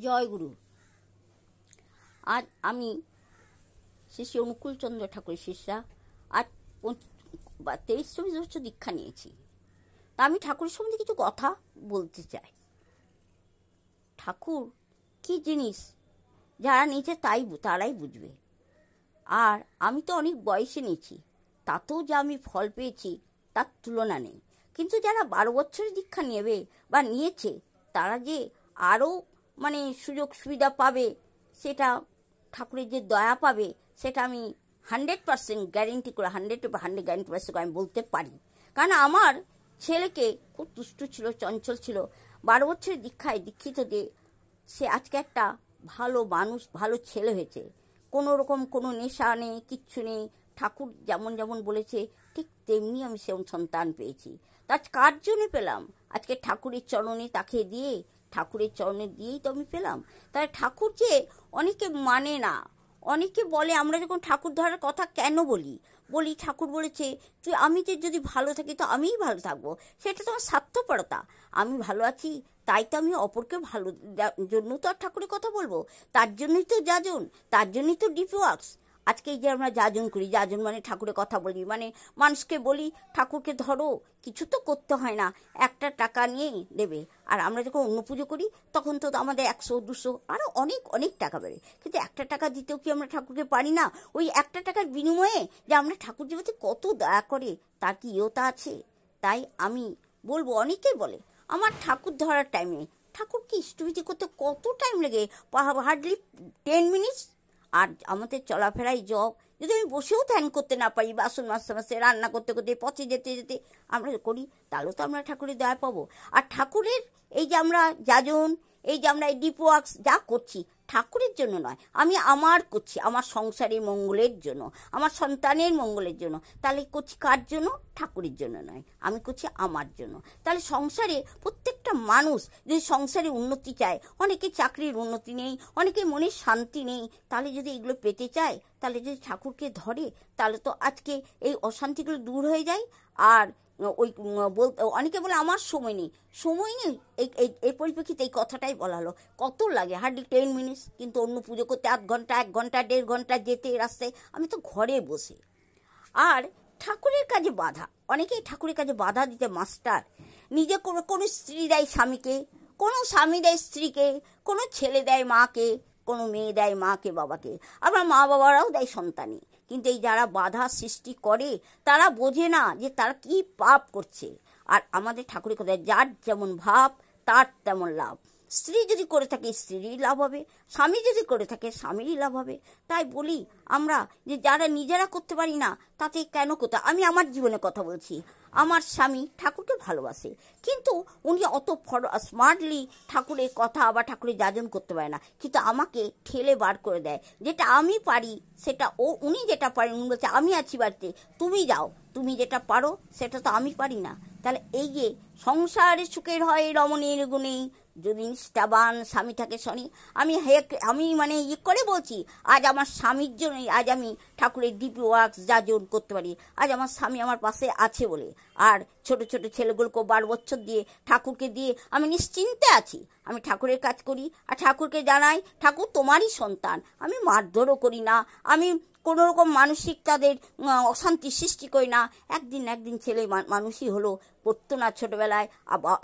জয় গুরু। আজ আমি শ্রী শ্রী অনুকূলচন্দ্র ঠাকুরের শিষ্যা। আজ 23-24 বছর দীক্ষা নিয়েছি। তা আমি ঠাকুরের সম্বন্ধে কিছু কথা বলতে চাই। ঠাকুর কি জিনিস যারা নিয়েছে তারাই বুঝবে। আর আমি তো অনেক বয়সে নিয়েছি, তাতেও যে আমি ফল পেয়েছি তার তুলনা নেই। কিন্তু যারা 12 বছরের দীক্ষা নেবে বা নিয়েছে তারা যে আরও সুযোগ সুবিধা পাবে, সেটা ঠাকুরের যে দয়া পাবে, সেটা আমি 100% গ্যারেন্টি করে 100 গ্যারেন্টি আমি বলতে পারি। কারণ আমার ছেলেকে খুব দুষ্টু ছিল, চঞ্চল ছিল। 12 বছরের দীক্ষায় দীক্ষিত দিয়ে সে আজকে একটা ভালো মানুষ, ভালো ছেলে হয়েছে। কোনো রকম কোনো নেশা নেই, কিচ্ছু নেই। ঠাকুর যেমন যেমন বলেছে ঠিক তেমনি আমি সেমন সন্তান পেয়েছি। তা কার জন্য পেলাম? আজকে ঠাকুরের চরণে তাকে দিয়ে, ঠাকুরের চরণে দিয়েই তো আমি পেলাম। তাই ঠাকুর যে অনেকে মানে না, অনেকে বলে, আমরা যখন ঠাকুর ধরার কথা কেন বলি ঠাকুর বলেছে তুই আমি যদি ভালো থাকি তো আমিই ভালো থাকবো। সেটা তো আমার স্বার্থপরতা। আমি ভালো আছি তাই তো আমি অপরকে ভালো জন্য তো আর ঠাকুরের কথা বলবো। তার জন্যই তো যাজন, তার জন্যই তো ডিপি ওয়ার্কস। আজকে এই যে আমরা যাজন করি, যাজন মানে ঠাকুরের কথা বলি, মানুষকে বলি ঠাকুরকে ধরো, কিছু তো করতে হয় না, একটা টাকা নিয়েই দেবে। আর আমরা যখন অন্য পুজো করি তখন তো আমাদের 100-200 আরও অনেক অনেক টাকা বেড়ে। কিন্তু একটা টাকা দিতেও কি আমরা ঠাকুরকে পারি না? ওই একটা টাকার বিনিময়ে যে আমরা ঠাকুর জীবনে কত দয়া করে, তার কি ইয়তা আছে? তাই আমি বলবো, অনেকেই বলে আমার ঠাকুর ধরার টাইমে, ঠাকুরকে ইষ্টভীতি করতে কত টাইম লাগে? Hardly 10 minutes. আর আমাদের চলাফেরায় যদি আমি বসেও ধ্যান করতে না পারি, বাসন মাজতে রান্না করতে করতে পথে যেতে যেতে আমরা করি, তাহলেও তো আমরা ঠাকুরের দয়া পাবো। আর ঠাকুরের এই যে আমরা যাজন, এই যে আমরা এই ডিপ ওয়ার্কস যা করছি, ঠাকুরের জন্য নয়, আমি আমার করছি, আমার সংসারের মঙ্গলের জন্য, আমার সন্তানের মঙ্গলের জন্য। তাহলে করছি কার জন্য? ঠাকুরের জন্য নয়, আমি করছি আমার জন্য। তাহলে সংসারে প্রত্যেকটা মানুষ যদি সংসারে উন্নতি চায়, অনেকে চাকরির উন্নতি নেই, অনেকে মনের শান্তি নেই, তাহলে যদি এগুলো পেতে চায়, তাহলে যদি ঠাকুরকে ধরে, তাহলে তো আজকে এই অশান্তিগুলো দূর হয়ে যায়। আর ওই অনেকে বলে আমার সময় নেই, এই পরিপ্রেক্ষিতে এই কথাটাই বলা হলো। কত লাগে? Hardly 10 minutes. কিন্তু অন্য পুজো করতে 1 ঘন্টা 1.5 ঘন্টা যেতে রাস্তায়, আমি তো ঘরে বসে। আর ঠাকুরের কাজে বাধা, অনেকেই ঠাকুরের কাজে বাধা দিতে মাস্টার। নিজে কোনো স্ত্রী দেয় স্বামীকে, কোনো স্বামী দেয় স্ত্রীকে, কোনো ছেলে দেয় মাকে, কোনো মেয়ে দেয় মাকে বাবাকে, আবার মা বাবারাও দেয় সন্তানে। কিন্তু এই যারা বাধা সৃষ্টি করে তারা বোঝে না যে তারা কি পাপ করছে। আর আমাদের ঠাকুরের কথা, যার যেমন ভাব তার তেমন লাভ। স্ত্রী যদি করে থাকে স্ত্রীরই লাভ হবে, স্বামী যদি করে থাকে স্বামীরই লাভ হবে। তাই বলি আমরা যে যারা নিজেরা করতে পারি না, তাতে কেন করতে? আমি আমার জীবনের কথা বলছি। আমার স্বামী ঠাকুরকে ভালোবাসে, কিন্তু উনি অত স্মার্টলি ঠাকুরের কথা বা ঠাকুরের যাজন করতে পারে না, কিন্তু আমাকে ঠেলে বার করে দেয়। যেটা আমি পারি সেটা উনি যেটা পারেন, উনি বলছে আমি আছি বাড়িতে, তুমি যাও, তুমি যেটা পারো সেটা তো আমি পারি না। তাহলে এই যে সংসারে সুখের হয় রমণীর গুণে, যদি নিষ্ঠাবান স্বামী থাকে শনি। আমি করে বলছি, আজ আমার স্বামীর জন্যই আজ আমি ঠাকুরের ডিপি ওয়ার্কস যাজন করতে পারি। আজ আমার স্বামী আমার পাশে আছে বলে। আর ছোট ছোট ছেলেগুলোকে 12 বছর দিয়ে ঠাকুরকে দিয়ে আমি নিশ্চিন্তে আছি। আমি ঠাকুরের কাজ করি আর ঠাকুরকে জানাই, ঠাকুর তোমারই সন্তান। আমি মারধরও করি না, আমি কোনো রকম মানসিক তাদের অশান্তি সৃষ্টি করি না। একদিন ছেলে মানুষই হলো, পড়তো না ছোটবেলায়।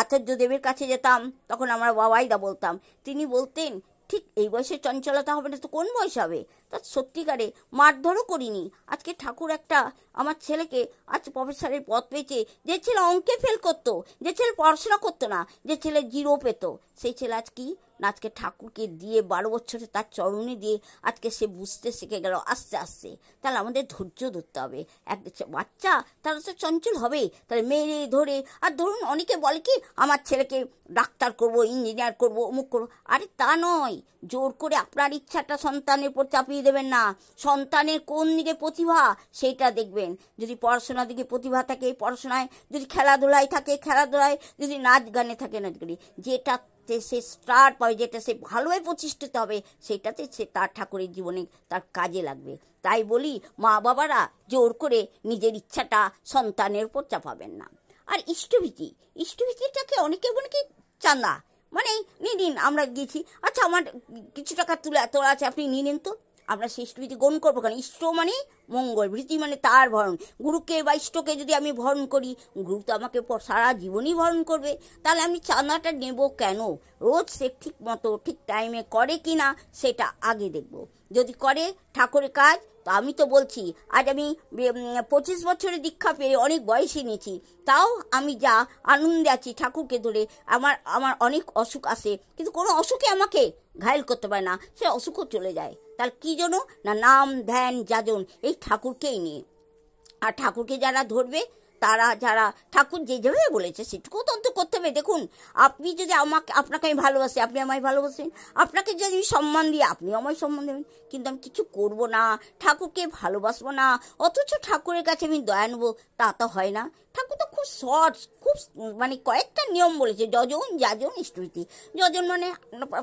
আচার্যদেবের কাছে যেতাম, তখন আমরা বাবাইদা বলতাম, তিনি বলতেন ঠিক এই বয়সে চঞ্চলতা হবে না তো কোন বয়স হবে? তা সত্যিকারে মারধরও করিনি। আজকে ঠাকুর একটা আমার ছেলেকে আজ প্রফেসরের পদ পেয়েছে। যে ছেলে অঙ্কে ফেল করতো, যে ছেলে পড়াশোনা করতো না, যে ছেলে 0 পেত, সেই ছেলে আজ কি না, আজকে ঠাকুরকে দিয়ে 12 বছরে তার চরণে দিয়ে আজকে সে বুঝতে শিখে গেল আস্তে আস্তে। তাহলে আমাদের ধৈর্য ধরতে হবে। এক বাচ্চা তারা তো চঞ্চল হবে, তাহলে মেরে ধরে। আর ধরুন অনেকে বলে কি আমার ছেলেকে ডাক্তার করব, ইঞ্জিনিয়ার করব, অমুক করবো। আরে তা নয়, জোর করে আপনার ইচ্ছাটা সন্তানের উপর চাপিয়ে দেবেন না। সন্তানের কোন দিকে প্রতিভা সেইটা দেখবেন। যদি পড়াশোনার দিকে প্রতিভা থাকে পড়াশোনায়, যদি খেলাধুলায় থাকে খেলাধুলায়, যদি নাচ গানে থাকে নাচ গানে, যেটা সে স্টার পাবে, যেটা সে ভালোভাবে প্রতিষ্ঠিত হবে, সেটাতে সে তার ঠাকুরের জীবনে তার কাজে লাগবে। তাই বলি, মা বাবারা জোর করে নিজের ইচ্ছাটা সন্তানের উপর চাপাবেন না। আর ইষ্টভীতিটাকে অনেকে চাঁদা মানে নিন নিন, আমরা গেছি, আচ্ছা আমার কিছু টাকা তুলে তোলা আছে, আপনি নিয়ে নিন তো। আমরা সেই ইষ্টভৃতি গ্রহণ করবো কেন? ইষ্ট মানে মঙ্গল, ভৃতি মানে তার ভরণ। গুরুকে বা ইষ্টকে যদি আমি ভরণ করি, গুরু তো আমাকে সারা জীবনই ভরণ করবে। তাহলে আমি চাঁদাটা নেব কেন? রোজ সে ঠিক মতো ঠিক টাইমে করে কি না সেটা আগে দেখব। যদি করে ঠাকুরের কাজ, তো আমি তো বলছি আজ আমি 25 বছরের দীক্ষা পেয়ে অনেক বয়সে নিয়েছি, তাও আমি যা আনন্দে আছি ঠাকুরকে ধরে। আমার আমার অনেক অসুখ আসে, কিন্তু কোনো অসুখে আমাকে ঘায়েল করতে পারে না, সে অসুখও চলে যায়। তাহলে কী জন্য না? নাম ধ্যান যাজন এই ঠাকুরকেই নিয়ে। আর ঠাকুরকে যারা ধরবে, তারা যারা ঠাকুর যে যেভাবে বলেছে সেটুকু তো করতে হবে। দেখুন, আপনি যদি আপনাকে আমি ভালোবাসি, আপনি আমায় ভালোবাসেন, আপনাকে যদি আমি সম্মান দিই, আপনিও আমায় সম্মান দেবেন। কিন্তু আমি কিছু করব না, ঠাকুরকে ভালোবাসবো না, অথচ ঠাকুরের কাছে আমি দয়া নেবো, তা তো হয় না। ঠাকুর তো খুব শর্ট, খুব মানে কয়েকটা নিয়ম বলেছে, যজন যাজন ইষ্টভৃতি। যজন মানে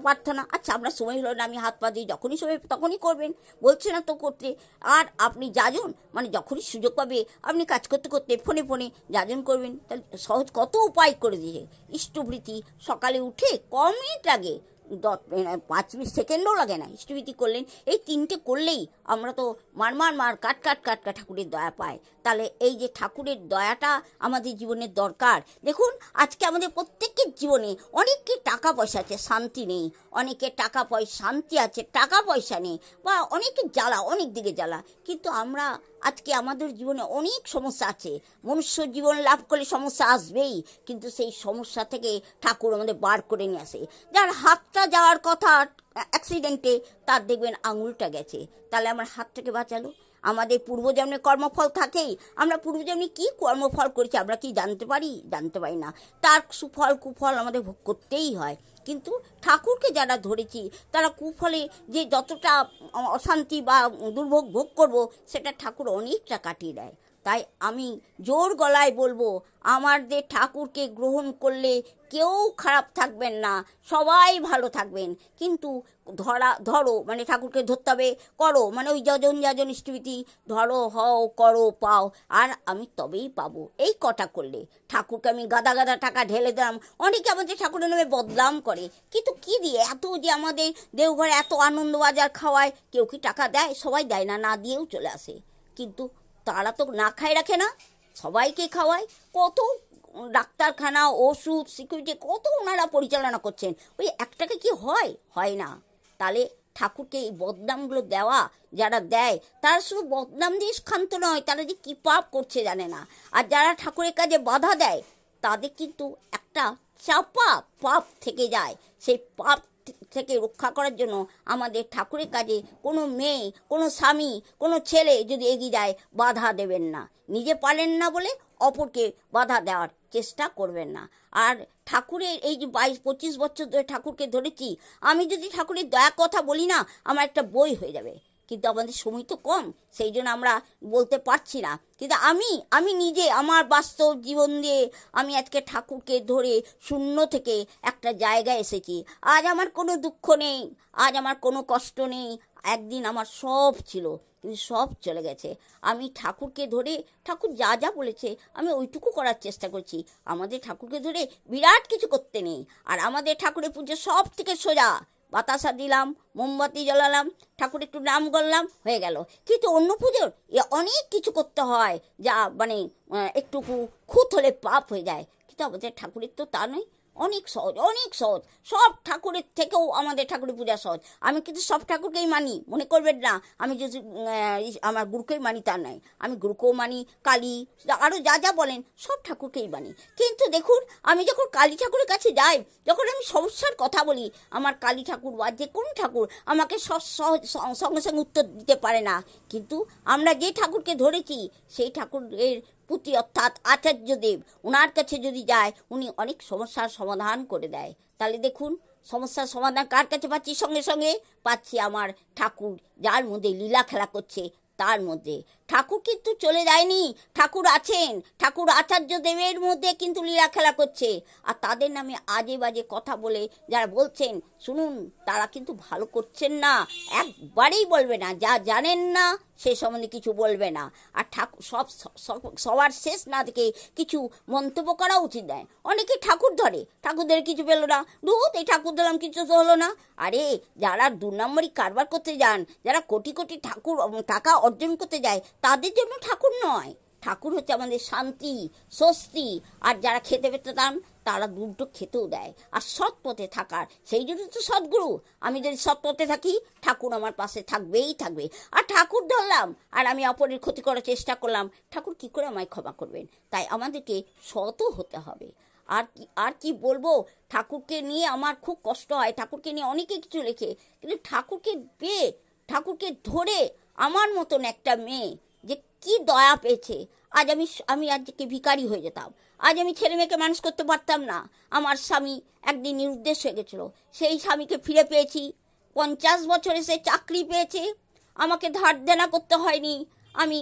প্রার্থনা, আচ্ছা আমরা সময় হলো না, আমি হাত পা দিই, যখনই সময় তখনই করবেন, বলছে না তো করতে। আর আপনি যাজন মানে যখনই সুযোগ পাবে আপনি কাজ করতে করতে ফোনে ফোনে যাজন করবেন। তাহলে সহজ কত উপায় করে দিয়েছে ইষ্টভৃতি। সকালে উঠে কম মিনিট লাগে, 5 সেকেন্ডও লাগে না, ইষ্টভৃতি করলেন। এই 3টে করলেই আমরা তো মার কাট ঠাকুরের দয়া পাই। তাহলে এই যে ঠাকুরের দয়াটা আমাদের জীবনের দরকার। দেখুন, আজকে আমাদের প্রত্যেকের জীবনে অনেকের টাকা পয়সা আছে, শান্তি নেই। অনেকের টাকা পয়সা শান্তি আছে, টাকা পয়সা নেই, বা অনেকের জ্বালা, অনেক দিকে জ্বালা। কিন্তু আমরা আজকে আমাদের জীবনে অনেক সমস্যা আছে। মনুষ্য জীবন লাভ করলে সমস্যা আসবেই, কিন্তু সেই সমস্যা থেকে ঠাকুর আমাদের বার করে নিয়ে আসে। যার হাতটা যাওয়ার কথা অ্যাক্সিডেন্টে, তার দেখবেন আঙুলটা গেছে, তাহলে আমার হাতটাকে বাঁচালো। আমাদের পূর্বজন্মের কর্মফল থাকেই, আমরা পূর্বজন্মে কি কর্মফল করেছি আমরা কি জানতে পারি? জানতে পারি না। তার সুফল কুফল আমাদের ভোগ করতেই হয়। কিন্তু ঠাকুরকে যারা ধরেছি, তারা কুফলে যে যতটা অশান্তি বা দুর্ভোগ ভোগ করব, সেটা ঠাকুর অনেকটা কাটিয়ে দেয়। তাই আমি জোর গলায় বলবো, আমাদের ঠাকুরকে গ্রহণ করলে কেউ খারাপ থাকবেন না, সবাই ভালো থাকবেন। কিন্তু ধরো মানে ঠাকুরকে ধরতে হবে, করো মানে ওই যজন যাজন ইষ্টভৃতি, ধরো হও করো পাও, আর আমি তবেই পাবো, এই কটা করলে। ঠাকুরকে আমি গাদা গাদা টাকা ঢেলে দিলাম। অনেকে আমাদের ঠাকুরের নামে বদনাম করে, কিন্তু কি দিয়ে? এত যে আমাদের দেওঘরে এত আনন্দ বাজার খাওয়ায়, কেউ কি টাকা দেয়? সবাই দেয় না, না দিয়েও চলে আসে। কিন্তু তারা তো না খায় রাখে না, সবাইকে খাওয়ায়। কত ডাক্তারখানা, ওষুধ, সিকিউরিটি কত ওনারা পরিচালনা করছেন, ওই একটাকে কি হয়? হয় না। তাহলে ঠাকুরকে এই বদনামগুলো দেওয়া, যারা দেয় তারা শুধু বদনাম দিয়ে ক্ষান্ত নয়, তারা যে কী পাপ করছে জানে না। আর যারা ঠাকুরের কাজে বাধা দেয়, তাদের কিন্তু একটা চাপা পাপ থেকে যায়। সেই পাপ থেকে রক্ষা করার জন্য আমাদের ঠাকুরের কাজে কোনো মেয়ে, কোনো স্বামী, কোনো ছেলে যদি এগিয়ে যায়, বাধা দেবেন না। নিজে পারেন না বলে অপরকে বাধা দেওয়ার চেষ্টা করবেন না। আর ঠাকুরের এই যে 22-25 বছর ধরে ঠাকুরকে ধরেছি, আমি যদি ঠাকুরের দয়া কথা বলি না, আমার একটা বই হয়ে যাবে। কিন্তু আমাদের সময় তো কম, সেই জন্য আমরা বলতে পারছি না। কিন্তু আমি নিজে আমার বাস্তব জীবন দিয়ে আমি আজকে ঠাকুরকে ধরে শূন্য থেকে একটা জায়গায় এসেছি। আজ আমার কোনো দুঃখ নেই, আজ আমার কোনো কষ্ট নেই। একদিন আমার সব ছিল, কিন্তু সব চলে গেছে। আমি ঠাকুরকে ধরে, ঠাকুর যা যা বলেছে আমি ওইটুকু করার চেষ্টা করছি। আমাদের ঠাকুরকে ধরে বিরাট কিছু করতে নেই। আর আমাদের ঠাকুরের পুজো সব থেকে সোজা, বাতাসা দিলাম, মোমবাতি জ্বালালাম, ঠাকুর একটু নাম করলাম, হয়ে গেল। কিন্তু অন্য পুজোর অনেক কিছু করতে হয়, যা মানে একটুকু খুঁত হলে পাপ হয়ে যায়। কিন্তু আমাদের ঠাকুরের তো তা নয়, অনেক সহজ, অনেক সহজ। সব ঠাকুরের থেকেও আমাদের ঠাকুরের পূজা সহজ। আমি কিন্তু সব ঠাকুরকেই মানি, মনে করবেন না আমি যদি আমার গুরুকেই মানি তা নয়। আমি গুরুকেও মানি, কালী, আরও যা যা বলেন সব ঠাকুরকেই মানি। কিন্তু দেখুন, আমি যখন কালী ঠাকুরের কাছে যাই, যখন আমি সমস্যার কথা বলি, আমার কালী ঠাকুর বা যে কোনো ঠাকুর আমাকে সঙ্গে সঙ্গে উত্তর দিতে পারে না। কিন্তু আমরা যে ঠাকুরকে ধরেছি, সেই ঠাকুরের পুঁতি অর্থাৎ আচার্যদেব, ওনার কাছে যদি যায়, উনি অনেক সমস্যার সমাধান করে দেয়। তাহলে দেখুন, সমস্যার সমাধান কার কাছে পাচ্ছি? সঙ্গে সঙ্গে পাচ্ছি আমার ঠাকুর, যার মধ্যে লীলা খেলা করছে তার মধ্যে। ঠাকুর কিন্তু চলে যায়নি, ঠাকুর আছেন। ঠাকুর আচার্য দেবের মধ্যে কিন্তু লীলা খেলা করছে। আর তাদের নামে আজে বাজে কথা বলে যারা বলছেন, শুনুন, তারা কিন্তু ভালো করছেন না, একবারেই বলবে না। যা জানেন না সে সম্বন্ধে কিছু বলবে না। আর ঠাকুর সবার শেষ না থেকে কিছু মন্তব্য করা উচিত নয়। অনেকে ঠাকুর ধরে, ঠাকুরদের কিছু পেলো না, ধুত এই ঠাকুর ধরলাম, কিছু তো হলো না। আরে যারা 2 নম্বরই কারবার করতে যান, যারা কোটি কোটি টাকা অর্জন করতে যায়, তাদের জন্য ঠাকুর নয়। ঠাকুর হচ্ছে আমাদের শান্তি, স্বস্তি। আর যারা খেতে পেতে চান তারা দুটো খেতেও দেয়। আর সৎ পথে থাকার, সেই জন্য তো সদ্গুরু। আমি যদি সৎ পথে থাকি, ঠাকুর আমার পাশে থাকবেই থাকবে। আর ঠাকুর ধরলাম আর আমি অপরের ক্ষতি করার চেষ্টা করলাম, ঠাকুর কি করে আমায় ক্ষমা করবেন? তাই আমাদেরকে সৎও হতে হবে। আর কি বলবো, ঠাকুরকে নিয়ে আমার খুব কষ্ট হয়। ঠাকুরকে নিয়ে অনেকে কিছু লেখে, কিন্তু ঠাকুরকে পেয়ে, ঠাকুরকে ধরে আমার মতন একটা মেয়ে যে কি দয়া পেয়েছে। আজ আমি আজকে ভিখারি হয়ে যেতাম, আজ আমি ছেলে মেয়েকে মানুষ করতে পারতাম না। আমার স্বামী একদিন নিরুদ্দেশ হয়ে গেছিল, সেই স্বামীকে ফিরে পেয়েছি। 50 বছরে সে চাকরি পেয়েছে, আমাকে ধার দেনা করতে হয়নি। আমি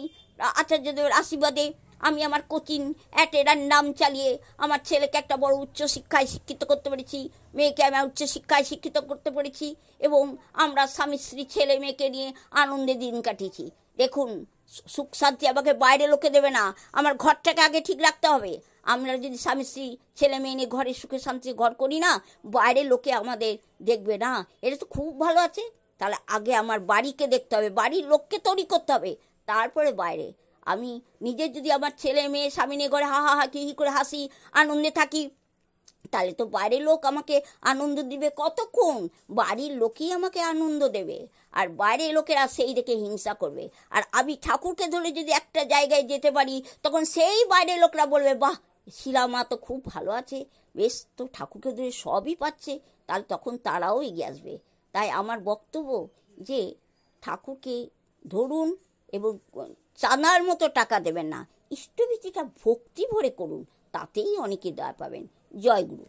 আচার্যদেবের আশীর্বাদে আমি আমার কোচিং এর নাম চালিয়ে আমার ছেলেকে একটা বড় উচ্চশিক্ষায় শিক্ষিত করতে পেরেছি, মেয়েকে আমি উচ্চশিক্ষায় শিক্ষিত করতে পেরেছি, এবং আমরা স্বামী স্ত্রী ছেলে মেয়েকে নিয়ে আনন্দে দিন কাটিয়েছি। দেখুন, সুখ শান্তি আমাকে বাইরে লোকে দেবে না, আমার ঘরটাকে আগে ঠিক রাখতে হবে। আমরা যদি স্বামী স্ত্রী ছেলে মেয়ে নিয়ে ঘরে সুখে শান্তি ঘর করি না, বাইরে লোকে আমাদের দেখবে না এটা তো খুব ভালো আছে। তাহলে আগে আমার বাড়িকে দেখতে হবে, বাড়ির লোককে তৈরি করতে হবে, তারপরে বাইরে। আমি নিজে যদি আমার ছেলে মেয়ে স্বামী নিয়ে ঘরে হা হা হা কি করে হাসি আনন্দে থাকি, তাহলে তো বাইরের লোক আমাকে আনন্দ দিবে কতক্ষণ? বাড়ির লোকই আমাকে আনন্দ দেবে, আর বাইরের লোকেরা সেই দেখে হিংসা করবে। আর আমি ঠাকুরকে ধরে যদি একটা জায়গায় যেতে পারি, তখন সেই বাইরের লোকরা বলবে, বাহ শিলামা তো খুব ভালো আছে, বেশ তো ঠাকুরকে ধরে সবই পাচ্ছে, তাহলে তখন তারাও এগিয়ে আসবে। তাই আমার বক্তব্য যে ঠাকুরকে ধরুন এবং চানার মতো টাকা দেবেন না, ইষ্টভীতিটা ভক্তি ভরে করুন, তাতেই অনেকে দয়া পাবেন। জয় গুরু।